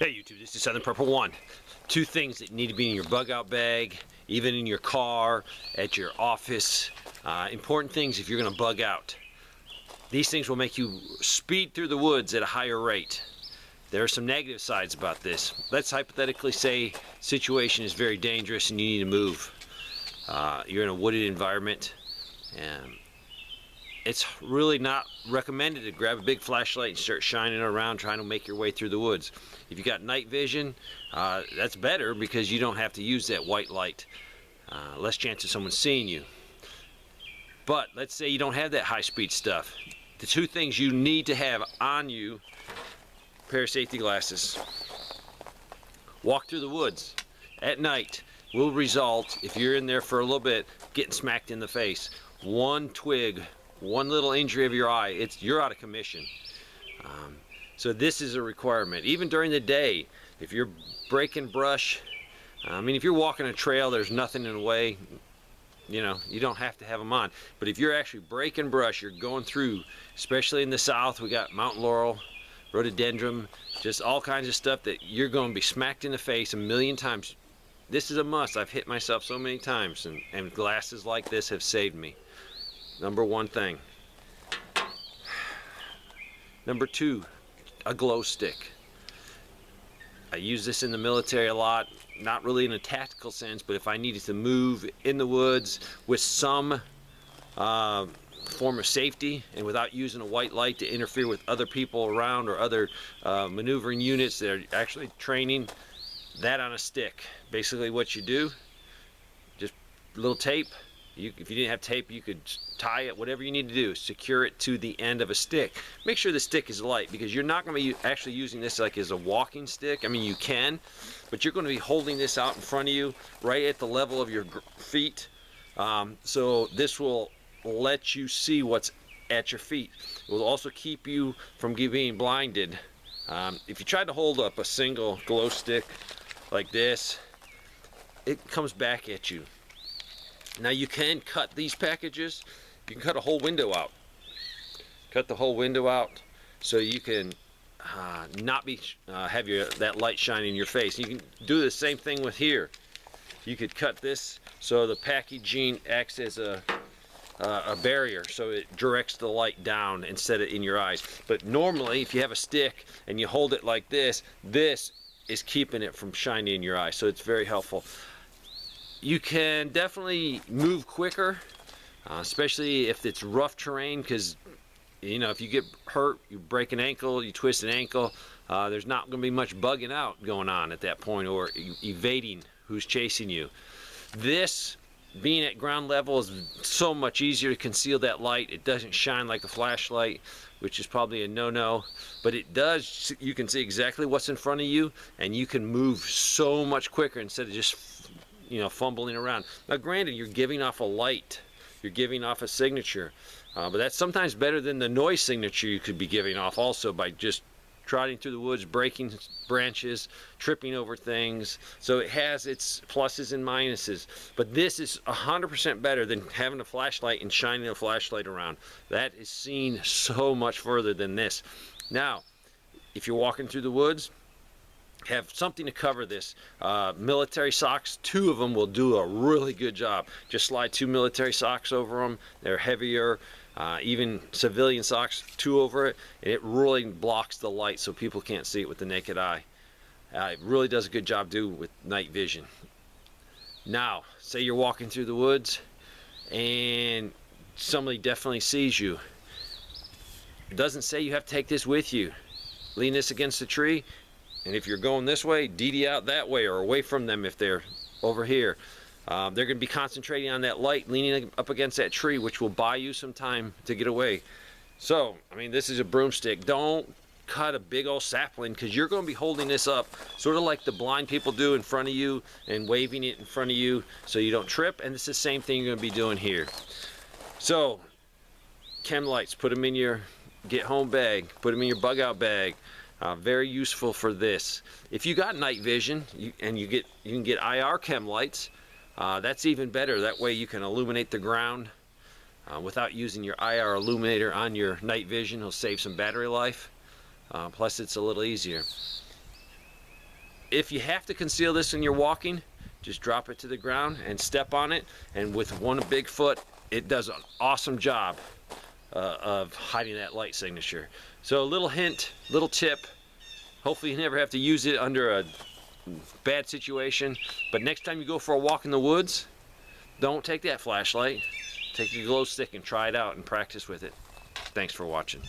Hey YouTube, this is Southern Purple 1. Two things that need to be in your bug out bag, even in your car, at your office. Important things if you're going to bug out. These things will make you speed through the woods at a higher rate. There are some negative sides about this. Let's hypothetically say situation is very dangerous and you need to move. You're in a wooded environment and it's really not recommended to grab a big flashlight and start shining around trying to make your way through the woods. If you got night vision, that's better because you don't have to use that white light. Less chance of someone seeing you. But let's say you don't have that high speed stuff. The two things you need to have on you: pair of safety glasses. Walk through the woods at night will result, if you're in there for a little bit, getting smacked in the face. One twig, one little injury of your eye, you're out of commission. So this is a requirement. Even during the day, if you're breaking brush, if you're walking a trail, there's nothing in the way, you don't have to have them on. But if you're actually breaking brush, you're going through, especially in the south, we got mountain laurel, rhododendron, just all kinds of stuff that you're going to be smacked in the face a million times. This is a must. I've hit myself so many times, and glasses like this have saved me. Number one thing. Number two, a glow stick. I use this in the military a lot, not really in a tactical sense, but if I needed to move in the woods with some form of safety and without using a white light to interfere with other people around or other maneuvering units that are actually training, that on a stick. Basically what you do, just a little tape. If you didn't have tape, you could tie it, whatever you need to do, secure it to the end of a stick. Make sure the stick is light because you're not going to be actually using this like as a walking stick. You can, but you're going to be holding this out in front of you right at the level of your feet. So this will let you see what's at your feet. It will also keep you from being blinded. If you try to hold up a single glow stick like this, it comes back at you. Now you can cut these packages. You can cut a whole window out. Cut the whole window out so you can not be have that light shining in your face. You can do the same thing with here. You could cut this so the packaging acts as a barrier, so it directs the light down instead of in your eyes. But normally, if you have a stick and you hold it like this, this is keeping it from shining in your eyes. So it's very helpful. You can definitely move quicker, especially if it's rough terrain, because if you get hurt, you break an ankle, you twist an ankle, there's not going to be much bugging out going on at that point or evading who's chasing you. This, being at ground level, is so much easier to conceal that light. It doesn't shine like a flashlight, which is probably a no-no, but it does. You can see exactly what's in front of you, and you can move so much quicker instead of just fumbling around. Now granted, you're giving off a light, you're giving off a signature, but that's sometimes better than the noise signature you could be giving off also by just trotting through the woods, breaking branches, tripping over things. So it has its pluses and minuses, but this is 100% better than having a flashlight and shining a flashlight around. That is seen so much further than this. Now if you're walking through the woods, have something to cover this. Military socks, 2 of them will do a really good job. Just slide 2 military socks over them. They're heavier. Even civilian socks, 2 over it, and it really blocks the light so people can't see it with the naked eye. It really does a good job with night vision. Now, say you're walking through the woods and somebody definitely sees you. It doesn't say you have to take this with you. Lean this against the tree. And if you're going this way, DD out that way or away from them if they're over here. They're going to be concentrating on that light, leaning up against that tree, which will buy you some time to get away. So, this is a broomstick. Don't cut a big old sapling because you're going to be holding this up sort of like the blind people do in front of you and waving it in front of you so you don't trip. And it's the same thing you're going to be doing here. So, chem lights, put them in your get home bag, put them in your bug out bag. Very useful for this. If you got night vision you can get IR chem lights, that's even better. That way you can illuminate the ground without using your IR illuminator on your night vision. It'll save some battery life. Plus it's a little easier. if you have to conceal this when you're walking, just drop it to the ground and step on it, and with one big foot, it does an awesome job of hiding that light signature. So a little hint, little tip, hopefully you never have to use it under a bad situation, but next time you go for a walk in the woods, don't take that flashlight, take your glow stick and try it out and practice with it. Thanks for watching.